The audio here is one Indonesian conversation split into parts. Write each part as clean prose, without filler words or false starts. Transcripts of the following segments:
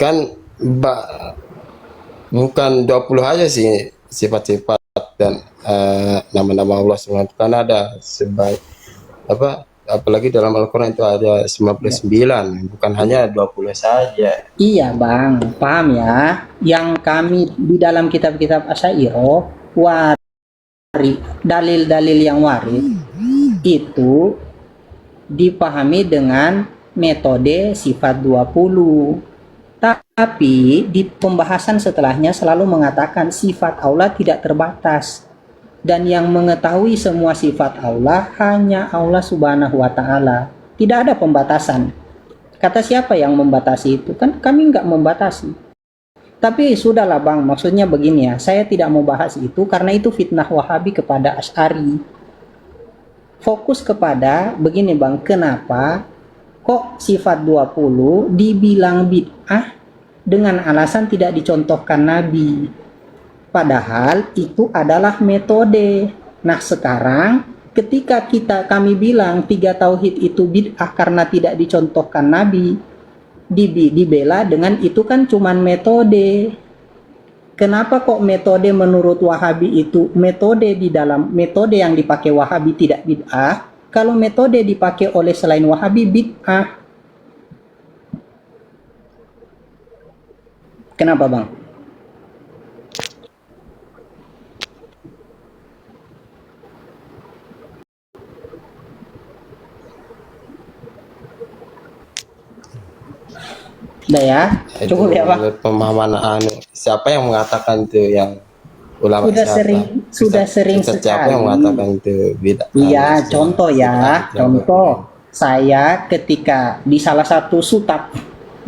kan ba- bukan 20 aja sih sifat-sifat dan nama-nama Allah SWT, kan ada sebaik apa, apalagi dalam Al-Quran itu ada Ya. 99, bukan hanya 20 saja. Iya Bang, paham ya. Yang kami di dalam kitab-kitab Asy'ariyah, dalil-dalil yang warid itu dipahami dengan metode sifat 20. Tapi di pembahasan setelahnya selalu mengatakan sifat Allah tidak terbatas. Dan yang mengetahui semua sifat Allah hanya Allah Subhanahu wa Ta'ala. Tidak ada pembatasan. Kata siapa yang membatasi itu? Kan kami nggak membatasi. Tapi sudahlah Bang, maksudnya begini ya. Saya tidak mau bahas itu karena itu fitnah Wahabi kepada Asy'ari. Fokus kepada begini Bang, kenapa kok sifat 20 dibilang bid'ah dengan alasan tidak dicontohkan Nabi? Padahal itu adalah metode. Nah sekarang ketika kami bilang 3 tauhid itu bid'ah karena tidak dicontohkan Nabi, dibela dengan itu kan cuman metode. Kenapa kok metode menurut Wahabi itu metode di dalam metode yang dipakai Wahabi tidak bid'ah, kalau metode dipakai oleh selain Wahabi bid'ah? Kenapa Bang? Udah ya, Itu cukup ya Bang. menurut pemahaman siapa yang mengatakan itu, yang ulama siapa? Sudah sering Ustaz siapa yang sekali. mengatakan itu bid'ah? Iya, contoh ya, Bid'ah, contoh saya ketika di salah satu sutab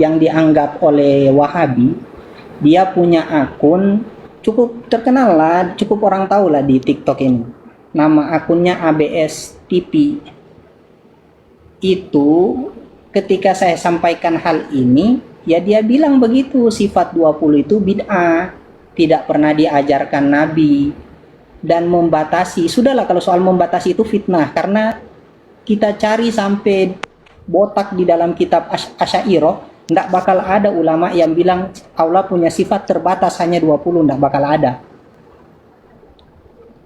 yang dianggap oleh Wahabi, dia punya akun cukup terkenal lah, cukup orang tahu lah di TikTok ini. Nama akunnya ABS TV. Itu ketika saya sampaikan hal ini, ya dia bilang begitu, sifat 20 itu bid'ah, tidak pernah diajarkan Nabi. Dan membatasi, sudahlah kalau soal membatasi itu fitnah, karena kita cari sampai botak di dalam kitab Asy'ariyah, tidak bakal ada ulama yang bilang Allah punya sifat terbatas hanya 20, tidak bakal ada.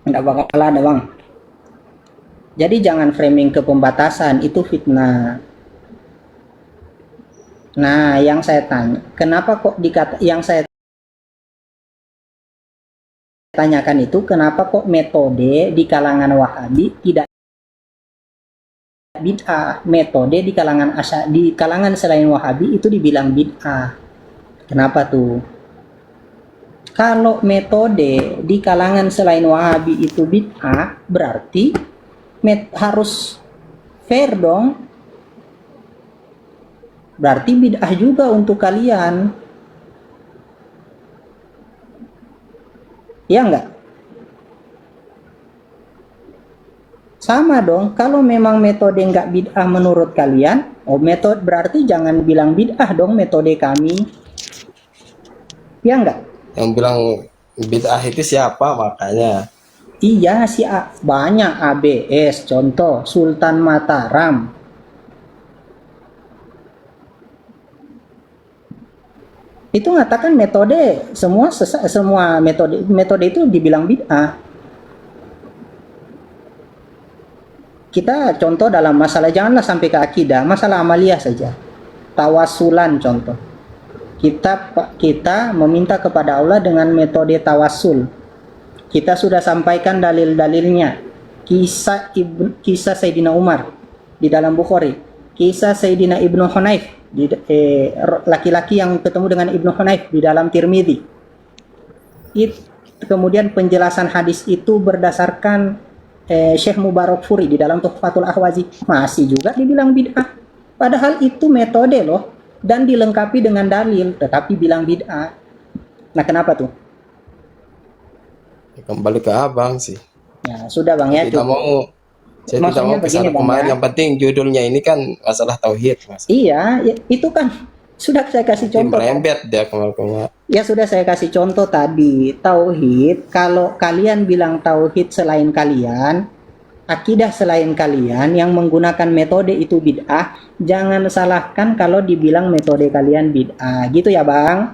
Tidak bakal ada Bang. Jadi jangan framing ke pembatasan, itu fitnah. Nah, yang saya tanya, kenapa kok yang saya tanyakan itu, kenapa kok metode di kalangan Wahabi tidak bid'ah, metode di kalangan selain Wahabi itu dibilang bid'ah? Kenapa tuh? Kalau metode di kalangan selain Wahabi itu bid'ah, berarti harus fair dong. Berarti bid'ah juga untuk kalian. Ya enggak? Sama dong, kalau memang metode enggak bid'ah menurut kalian, metode berarti jangan bilang bid'ah dong metode kami. Ya enggak? Yang bilang bid'ah itu siapa makanya? Iya sih, banyak ABS, contoh Sultan Mataram. Itu mengatakan metode semua metode itu dibilang bid'ah. Kita contoh dalam masalah, janganlah sampai ke akidah, masalah amaliyah saja. Tawasulan contoh. Kita meminta kepada Allah dengan metode tawasul. Kita sudah sampaikan dalil-dalilnya. Kisah Sayyidina Umar di dalam Bukhari. Kisah Sayyidina Ibnu Hunayf, laki-laki yang ketemu dengan Ibnu Hunayf di dalam Tirmidzi. Kemudian penjelasan hadis itu berdasarkan Syekh Mubarak Furi di dalam Tuhfatul Ahwazi, masih juga dibilang bid'ah. Padahal itu metode loh, dan dilengkapi dengan dalil, tetapi bilang bid'ah. Nah kenapa tuh? Kembali ke abang sih. Ya sudah Bang ya. Kita mau, saya tidak mau kesana kemarin. Yang penting judulnya ini kan masalah tauhid, Mas. Iya, itu kan sudah saya kasih contoh. Merembet dia kemana-mana. Ya sudah saya kasih contoh tadi, tauhid. Kalau kalian bilang tauhid selain kalian, akidah selain kalian yang menggunakan metode itu bid'ah, jangan salahkan kalau dibilang metode kalian bid'ah. Gitu ya, Bang?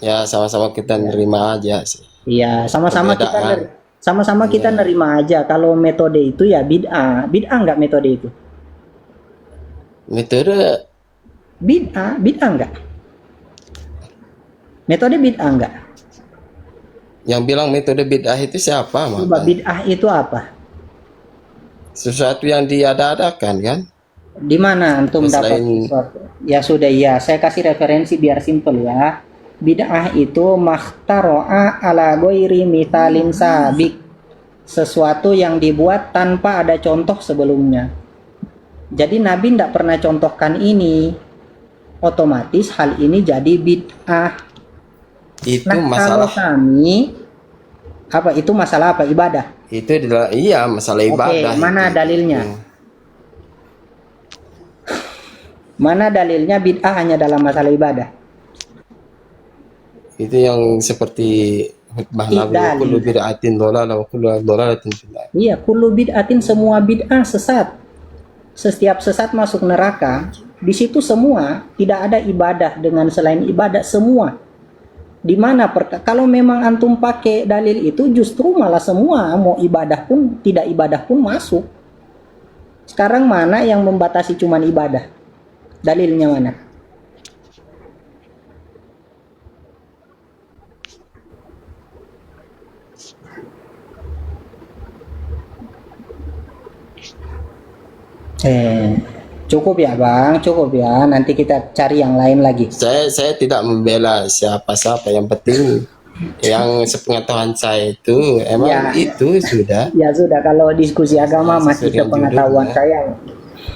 Ya sama-sama kita nerima aja sih. Iya, sama-sama kita Perbedaan. sama-sama kita nerima aja kalau metode itu ya bid'ah. Bid'ah nggak metode itu? Metode Bid'ah nggak? Metode bid'ah nggak? yang bilang metode bid'ah itu siapa, Coba Mak? bid'ah itu apa? Sesuatu yang diada-adakan kan? Di mana antum dapat Selain sesuatu? Ya sudah ya, saya kasih referensi biar simpel ya. Bid'ah itu makhtaro'a ala ghairi mithalin sabik. Sesuatu yang dibuat tanpa ada contoh sebelumnya. Jadi Nabi tidak pernah contohkan ini. Otomatis hal ini jadi bid'ah. itu Nah, kalau masalah kami apa itu masalah apa? Ibadah. itu adalah iya masalah Oke, ibadah mana itu. dalilnya? Mana dalilnya bid'ah hanya dalam masalah ibadah? Itu yang seperti khutbah Nabi Dalil. kullu bid'atin dhalalah wa kullu dhalalatin finnar. Iya, kullu bid'atin semua bid'ah sesat. Setiap sesat masuk neraka. Di situ semua tidak ada ibadah dengan selain ibadah semua. Di mana kalau memang antum pakai dalil itu justru malah semua mau ibadah pun tidak ibadah pun masuk. Sekarang mana yang membatasi cuman ibadah? Dalilnya mana? Cukup ya Bang, cukup ya. Nanti kita cari yang lain lagi. Saya tidak membela siapa-siapa, yang penting yang sepengetahuan saya itu emang Ya. itu sudah. Ya sudah, kalau diskusi agama Ya, masih sesuai dengan sepengetahuan judulnya. saya.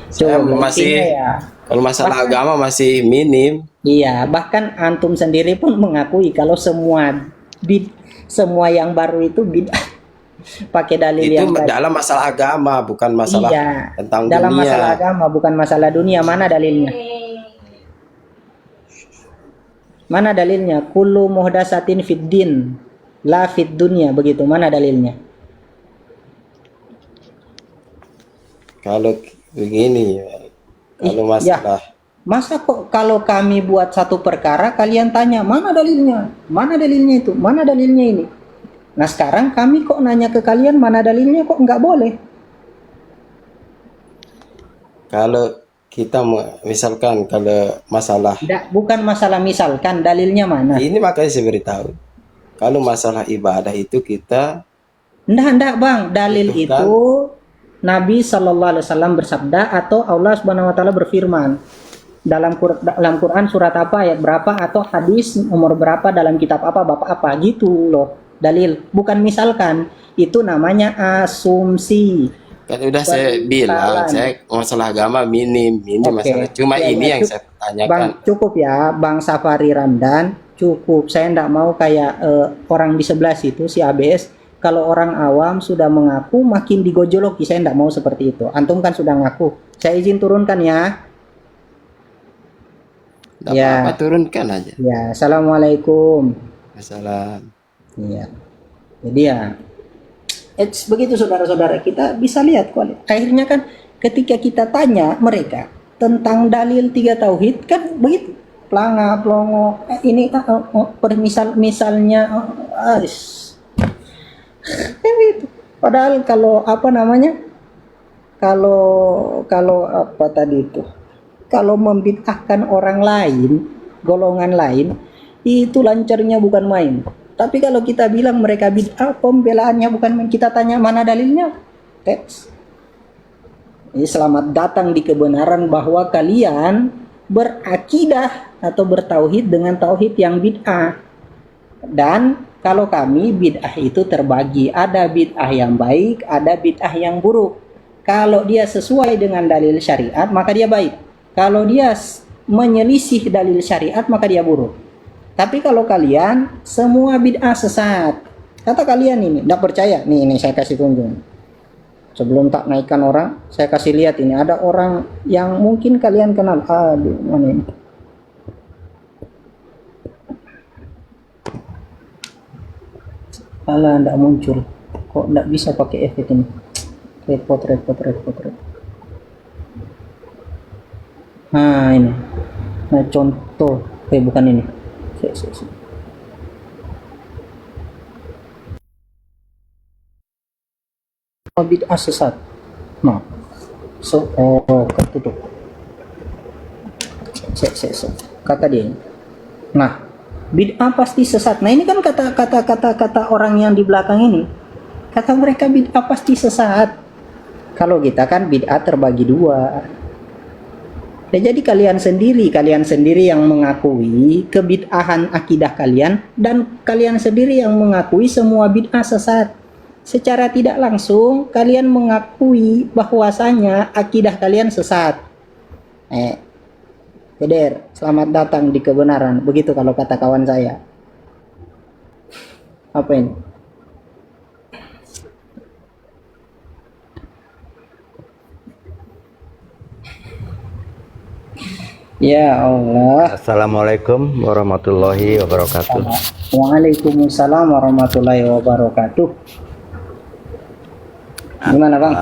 Saya Coba masih intinya ya. kalau masalah agama masih minim. Iya, bahkan antum sendiri pun mengakui kalau semua yang baru itu bid'ah. Pakai dalil Itu yang baik. dalam masalah agama, bukan masalah Iya, tentang dalam dunia. masalah agama bukan masalah dunia. Mana dalilnya? Mana dalilnya? Kullu muhdatsatin fid din, la fid dunya, begitu. Mana dalilnya? Kalau begini, kalau Ya. masalah Masa kok kalau kami buat satu perkara kalian tanya mana dalilnya? Mana dalilnya itu? Mana dalilnya ini? Nah sekarang kami kok nanya ke kalian mana dalilnya, kok nggak boleh? kalau kita misalkan kalau masalah Bukan masalah misalkan, dalilnya mana? ini makanya saya beritahu. Kalau masalah ibadah itu kita Ndak bang, dalil Itu kan. itu Nabi Shallallahu Alaihi Wasallam bersabda atau Allah Subhanahu Wa Taala berfirman dalam Quran surat apa ayat berapa atau hadis nomor berapa dalam kitab apa bapak apa gitu loh. Dalil, bukan misalkan. Itu namanya asumsi. kan udah saya bilang, saya masalah agama minim Oke. masalah. Cuma Ya, ini ya, yang saya tanyakan. Bang, cukup ya, Bang Safari Ramdan, cukup. Saya enggak mau kayak orang di sebelah situ, si ABS. Kalau orang awam sudah mengaku, makin digojoloki. Saya enggak mau seperti itu. Antum kan sudah ngaku. Saya izin turunkan ya. Tidak Ya. apa-apa, turunkan aja. Ya, Assalamualaikum. Masalah Iya. Jadi ya, begitu saudara-saudara, kita bisa lihat kok. Akhirnya kan ketika kita tanya mereka tentang dalil 3 tauhid kan begitu. Pelanga, pelongo, ini misalnya kan gitu. Padahal kalau apa namanya? Kalau apa tadi itu? Kalau membid'ahkan orang lain, golongan lain, itu lancarnya bukan main. Tapi kalau kita bilang mereka bid'ah, pembelaannya bukan main. Kita tanya mana dalilnya? Teks. Ini selamat datang di kebenaran bahwa kalian berakidah atau bertauhid dengan tauhid yang bid'ah. Dan kalau kami bid'ah itu terbagi. Ada bid'ah yang baik, ada bid'ah yang buruk. Kalau dia sesuai dengan dalil syariat, maka dia baik. Kalau dia menyelisih dalil syariat, maka dia buruk. Tapi kalau kalian semua bid'ah sesat, kata kalian ini, tidak percaya, nih saya kasih tunjuk. Sebelum tak naikkan orang, saya kasih lihat ini. Ada orang yang mungkin kalian kenal. Aduh, mana ini? Alah, tidak muncul. Kok nggak bisa pakai efek ini? Repot. Nah ini. Nah contoh. Bukan ini. Sik. Bid'ah sesat. Nah. Ketutup. Sik. Kata dia. Nah, bid'ah pasti sesat. Nah, ini kan kata orang yang di belakang ini. Kata mereka bid'ah pasti sesat. Kalau kita kan bid'ah terbagi dua. Ya, jadi kalian sendiri yang mengakui kebid'ahan akidah kalian, dan kalian sendiri yang mengakui semua bid'ah sesat. Secara tidak langsung kalian mengakui bahwasanya akidah kalian sesat. Beder, selamat datang di kebenaran. Begitu kalau kata kawan saya. Apa ini? Ya Allah. Assalamualaikum warahmatullahi wabarakatuh. Waalaikumsalam warahmatullahi wabarakatuh. Gimana Bang?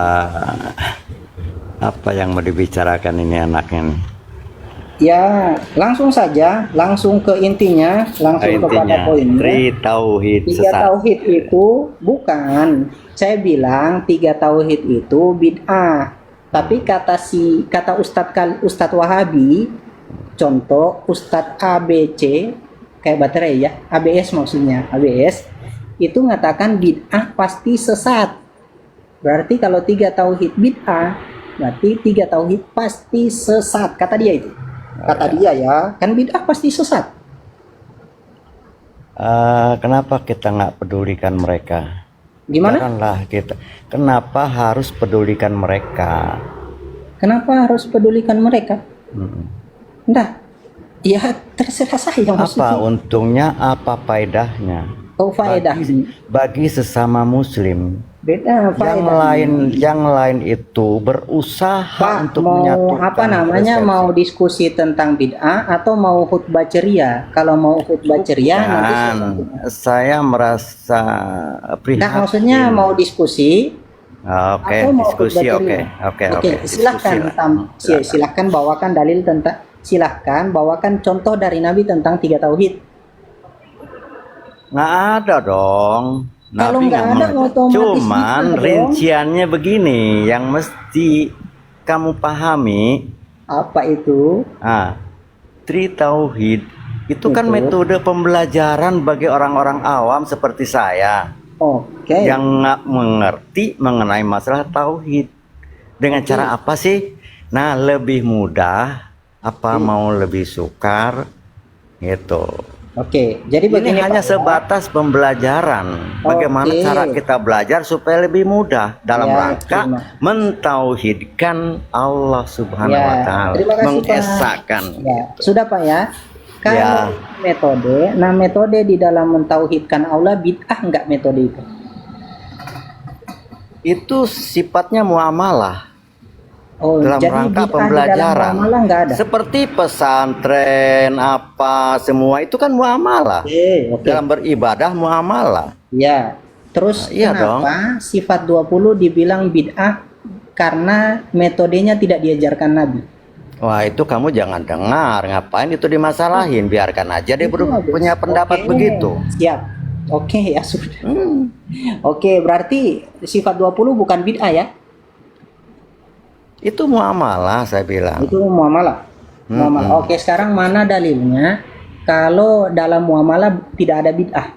Apa yang mau dibicarakan ini anaknya nih? Ya, langsung saja, langsung ke intinya, langsung kepada poinnya. Tauhid Tiga sesat. tauhid itu bukan. Saya bilang 3 tauhid itu bid'ah. Tapi kata Ustadz Wahabi, contoh Ustadz ABC, kayak baterai ya, ABS maksudnya, ABS, itu mengatakan bid'ah pasti sesat. Berarti kalau 3 tauhid bid'ah, berarti 3 tauhid pasti sesat. Kata dia itu. Kata dia ya, kan bid'ah pasti sesat. Kenapa kita nggak pedulikan mereka? Gimana? Janganlah kita. Kenapa harus pedulikan mereka? Kenapa harus pedulikan mereka? Nah, ya terserah saya Apa maksudnya. untungnya? Apa faedahnya? Oh, faedah. Bagi sesama Muslim. Beda faedah. Yang lain itu berusaha Pak, untuk mau menyatukan apa namanya, persepsi. mau diskusi tentang bid'ah atau mau khutbah ceria? Kalau mau khutbah ceria nanti Saya merasa prihatin. nah, maksudnya mau diskusi Oke, atau mau diskusi. khutbah Oke, ceria? oke. Silahkan, silahkan bawakan dalil tentang, silahkan bawakan contoh dari Nabi tentang 3 tauhid. Nggak ada dong. Kalau Nabi nggak nggak ada, otomatis Cuman bisa dong. rinciannya begini, yang mesti kamu pahami. Apa itu? Tauhid itu kan Betul. metode pembelajaran bagi orang-orang awam seperti saya. Oke. Yang nggak mengerti mengenai masalah tauhid. Dengan cara apa sih? Nah, lebih mudah apa mau lebih sukar gitu. Oke, jadi Ini begini hanya Pak, sebatas pembelajaran. Bagaimana Oke. cara kita belajar supaya lebih mudah dalam Ya, rangka terima. mentauhidkan Allah Subhanahu wa taala, terima kasih, Pak. mengesahkan. Ya, sudah Pak ya. Kalau Ya. metode di dalam mentauhidkan Allah bid'ah enggak metode itu? Itu sifatnya muamalah. Oh, Dalam jadi rangka bid'ah di dalam pembelajaran. muamalah enggak ada. Seperti pesantren apa semua itu kan muamalah. Oke. Dalam beribadah muamalah. Ya. Terus Iya kenapa sifat 20 dibilang bid'ah? Karena metodenya tidak diajarkan Nabi. Wah, itu kamu jangan dengar. Ngapain itu dimasalahin? Biarkan aja dia punya pendapat Oke, begitu. Siap. Oke, ya sudah. Oke, berarti sifat 20 bukan bid'ah ya? Itu muamalah saya bilang. Itu muamalah. Muamalah. Oke, sekarang mana dalilnya kalau dalam muamalah tidak ada bid'ah?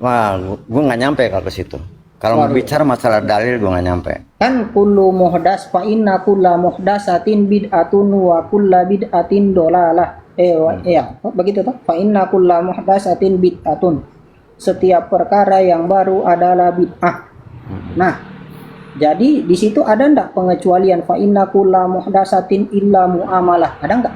Wah, gue nggak nyampe kalau ke situ. Kalau mau bicara masalah dalil gue nggak nyampe. Kan kullu muhdas fa inna kulla muhdasatin bid'atun wa kulla bid'atin dolalah. Ya, begitu toh? Fa inna kulla muhdasatin bid'atun. Setiap perkara yang baru adalah bid'ah. Nah, jadi di situ ada enggak pengecualian fa inna kulla muhdasatin illa muamalah? Ada enggak?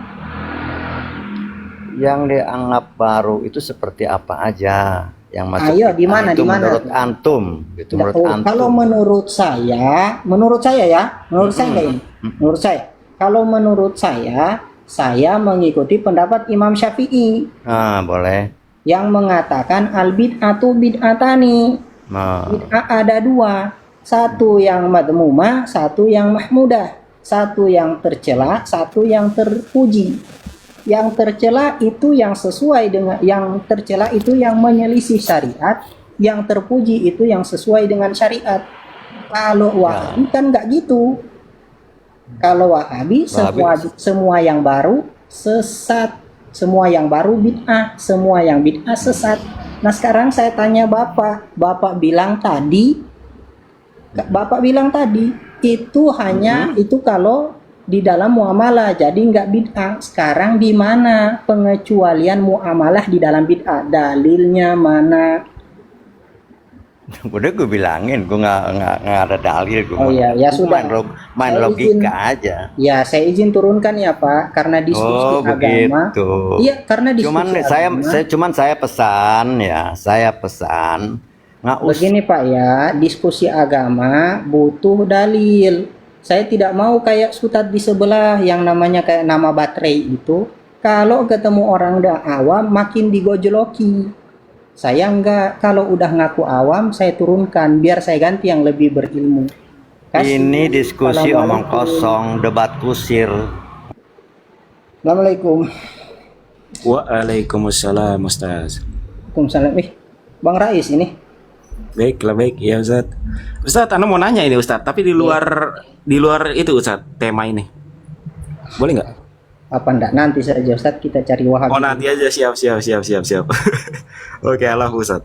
Yang dianggap baru itu seperti apa aja yang masuk? Ayo, di mana, itu di mana? menurut antum, itu menurut antum. Kalau menurut saya ya, menurut saya enggak ini. Menurut saya, kalau menurut saya mengikuti pendapat Imam Syafi'i Boleh. yang mengatakan al bid'atu bid'atani. Bid'ah ada dua, satu yang madmumah, satu yang mahmudah, satu yang tercela, satu yang terpuji. Yang tercela itu yang sesuai dengan, yang tercela itu yang menyelisih syariat, yang terpuji itu yang sesuai dengan syariat. Kalau Wahabi kan nggak gitu. Kalau Wahabi semua yang baru sesat, semua yang baru bid'ah, semua yang bid'ah sesat. Nah sekarang saya tanya Bapak bilang tadi itu hanya itu kalau di dalam muamalah, jadi nggak bid'ah. Sekarang di mana pengecualian muamalah di dalam bid'ah? Dalilnya mana? Udah gue bilangin, gue nggak ada dalil. Gue Oh iya, ya sudah. main Saya logika aja. Ya, saya izin turunkan ya Pak, karena diskusi agama. Begitu. Iya, karena diskusi Cuman saya pesan ya, saya pesan nggak usah. Begini Pak ya, diskusi agama butuh dalil. Saya tidak mau kayak Ustadz di sebelah yang namanya kayak nama baterai itu. Kalau ketemu orang udah awam makin digojloki. Saya enggak, kalau udah ngaku awam saya turunkan biar saya ganti yang lebih berilmu. Ini diskusi omong kosong, debat kusir. Assalamualaikum. Waalaikumsalam Ustaz. Waalaikumsalam. Bang Rais ini. Baiklah, baik ya Ustaz. Ustaz, Anda mau nanya ini Ustaz, tapi di luar itu Ustaz, tema ini. Boleh nggak? Apa enggak? Nanti saja Ustaz, kita cari Wahabi. Oh, nanti aja, siap. Oke, Allah Ustaz.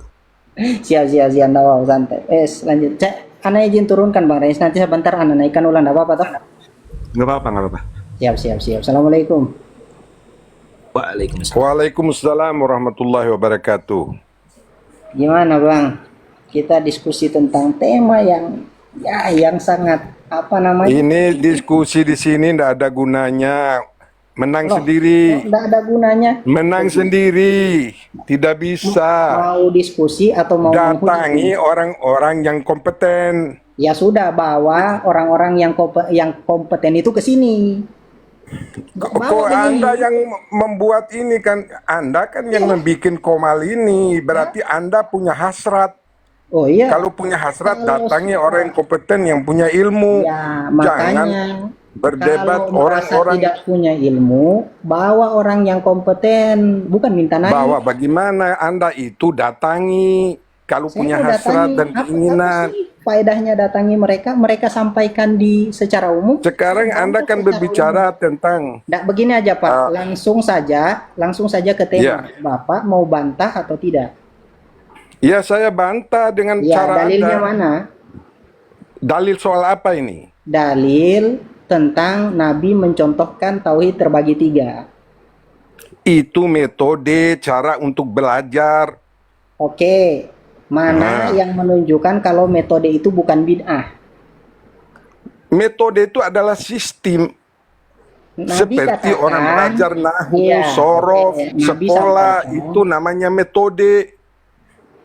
Siap, enggak apa santai. Lanjut. Ana izin turunkan Bang Rais, nanti sebentar Ana naikkan ulang, enggak apa-apa toh? Nggak apa-apa. Siap. Assalamualaikum. Waalaikumsalam warahmatullahi wabarakatuh. Gimana Bang? Kita diskusi tentang tema yang sangat apa namanya? Ini diskusi di sini ndak ada gunanya. Menang sendiri. Nggak ada gunanya. Menang sendiri. Tidak bisa. Mau diskusi atau mau datangi orang-orang yang kompeten. Ya sudah, bawa orang-orang yang kompeten itu ke sini. Kok Anda yang membuat ini kan? Anda kan yang membuat Komal ini. Berarti Anda punya hasrat. Oh iya. Kalau punya hasrat, datangi orang yang kompeten yang punya ilmu. Ya, makanya jangan berdebat orang-orang tidak punya ilmu, bawa orang yang kompeten, bukan minta naik. Bawa bagaimana? Anda itu datangi kalau punya hasrat dan keinginan. Faedahnya datangi mereka sampaikan secara umum. Sekarang Anda kan berbicara tentang. Nggak, begini aja Pak, langsung saja ke tema. Bapak mau bantah atau tidak? Ya, saya bantah dengan cara dalilnya Anda. mana? Dalil soal apa ini? Dalil tentang Nabi mencontohkan tauhid terbagi 3. Itu metode cara untuk belajar. Oke, mana yang menunjukkan kalau metode itu bukan bid'ah? Metode itu adalah sistem. Nabi seperti katakan, orang belajar nahu, sorof, sekolah, itu namanya metode.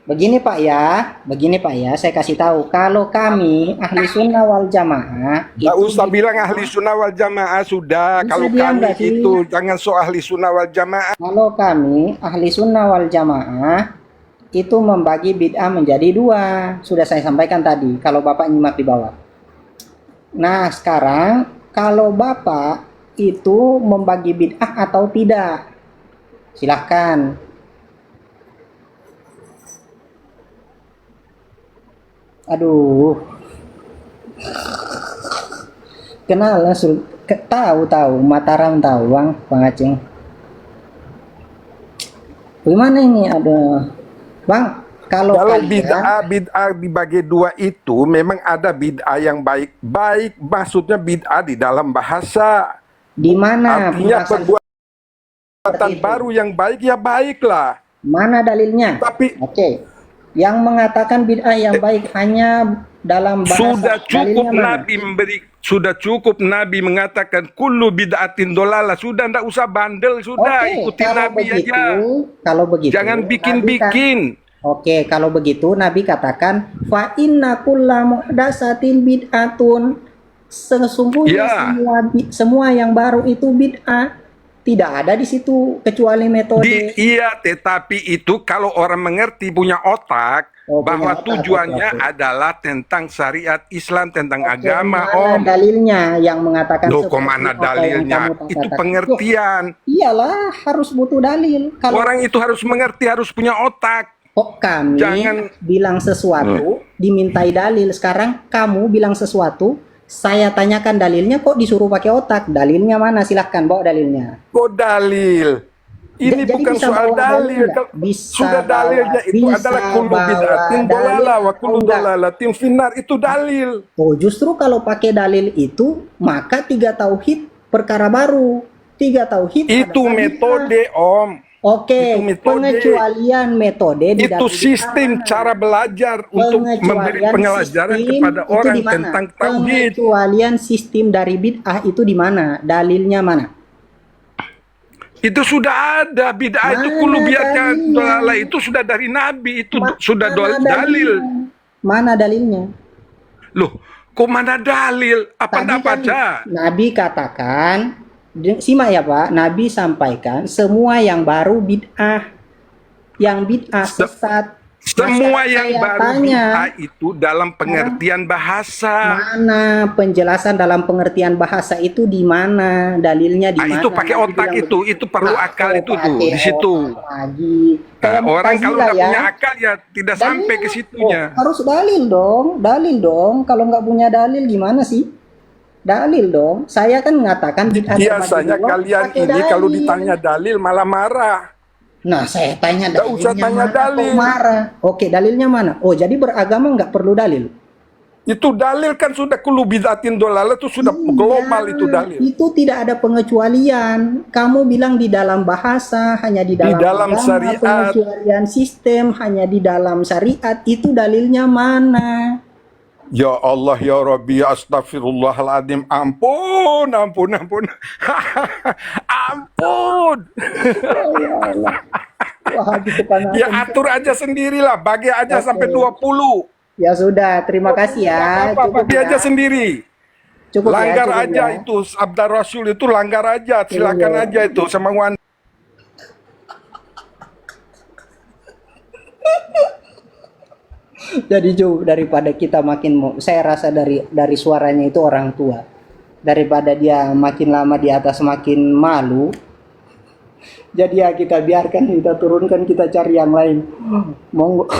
Begini Pak ya, saya kasih tahu, kalau kami ahli sunnah wal jamaah, nggak usah bilang ahli sunnah wal jamaah, sudah. Kalau kami itu jangan so ahli sunnah wal jamaah. Kalau kami ahli sunnah wal jamaah itu membagi bid'ah menjadi 2. Sudah saya sampaikan tadi, kalau Bapak nyimak di bawah. Nah sekarang kalau Bapak itu membagi bid'ah atau tidak, silahkan. Aduh, kenal langsung, tahu Mataram tahu Bang Aceh. Gimana ini ada Bang? Kalau bid'ah dibagi 2 itu memang ada bid'ah yang baik maksudnya bid'ah di dalam bahasa. Di mana? Artinya perbuatan baru yang baik ya baiklah. Mana dalilnya? Tapi yang mengatakan bid'ah yang baik hanya dalam bahasa. Sudah cukup Nabi mengatakan kullu bid'atin dolalah. Sudah, ndak usah bandel, sudah ikuti Nabi aja. Kalau begitu jangan bikin-bikin. Kalau begitu Nabi katakan fa inna kulla muhdatsatin bid'atun. Sesungguhnya semua yang baru itu bid'ah. Tidak ada di situ kecuali metode. Iya, tetapi itu kalau orang mengerti punya otak Oh, punya bahwa otak, tujuannya oke. adalah tentang syariat Islam, tentang Oke, agama, mana Om. dalilnya yang mengatakan Loh, kok seperti mana apa yang dalilnya? kamu Itu katakan? Loh, pengertian. iyalah harus butuh dalil. Kalau Orang itu harus mengerti, harus punya otak. kok kami Jangan bilang sesuatu dimintai dalil, sekarang kamu bilang sesuatu, saya tanyakan dalilnya kok disuruh pakai otak. Dalilnya mana? Silahkan bawa dalilnya. kok dalil. Ini Jadi bukan bisa soal bawa dalil. nggak? Bisa Sudah dalilnya bawa, itu bisa adalah kullu bawa bid'atin dalil. dolalah wa kullu Oh, enggak. dolalatin finnar, itu dalil. Oh, justru kalau pakai dalil itu, maka 3 tauhid perkara baru. 3 tauhid Itu adalah metode, Om. Oke, Itu metode. pengecualian metode di Itu dalam sistem cara belajar untuk memberi pengecualian penjelajaran sistem kepada itu orang di mana? tentang tauhid. Pengecualian sistem dari bid'ah itu di mana? Dalilnya mana? Itu sudah ada bid'ah itu Mana kullu bid'atin dalilnya? dolalah itu sudah dari Nabi, itu sudah Mana dalil. dalilnya? Mana dalilnya? Loh, kok mana dalil? Apa Tadi enggak kan baca? Nabi katakan, simak ya Pak, Nabi sampaikan semua yang baru bid'ah, yang bid'ah sesat. Semua Masyarakat yang saya baru tanya, bid'ah itu dalam pengertian bahasa. mana penjelasan dalam pengertian bahasa itu di mana? Dalilnya di Ah, mana? itu pakai Nabi otak bilang itu perlu Ah, akal oh, itu tuh pakai di situ. otak lagi. Nah, Kayak orang kalau Mu'tazilah nggak punya akal ya tidak sampai ke situnya. Oh, harus dalil dong. Kalau nggak punya dalil gimana sih? Dalil dong. Saya kan mengatakan bid'ah Biasanya terbagi dua, kalian pakai ini kalau dalil. ditanya dalil malah marah. Nah, saya tanya Nggak usah dalilnya tanya mana, kok dalil. marah. Oke, dalilnya mana? Oh, jadi beragama nggak perlu dalil? Itu dalil kan sudah kullu bid'atin dolalah itu sudah global itu dalil. Itu tidak ada pengecualian. Kamu bilang di dalam bahasa, hanya di dalam, dalam agama, syariat. pengecualian sistem hanya di dalam syariat. Itu dalilnya mana? Ya Allah ya Rabbi ya astagfirullahaladzim. Ampun. Ampun. Ya Allah. Wah, gitu kan. Ya atur aja sendirilah, bagi aja sampai 20. Ya sudah, terima kasih ya. Apa, bagi aja sendiri. Cukup Langgar cukup aja ya. itu sabda Rasul itu langgar aja, silakan Iya. aja itu sama Wan. Jadi Jo, daripada kita saya rasa dari suaranya itu orang tua. Daripada dia makin lama di atas makin malu. Jadi ya kita biarkan, kita turunkan, kita cari yang lain. Monggo.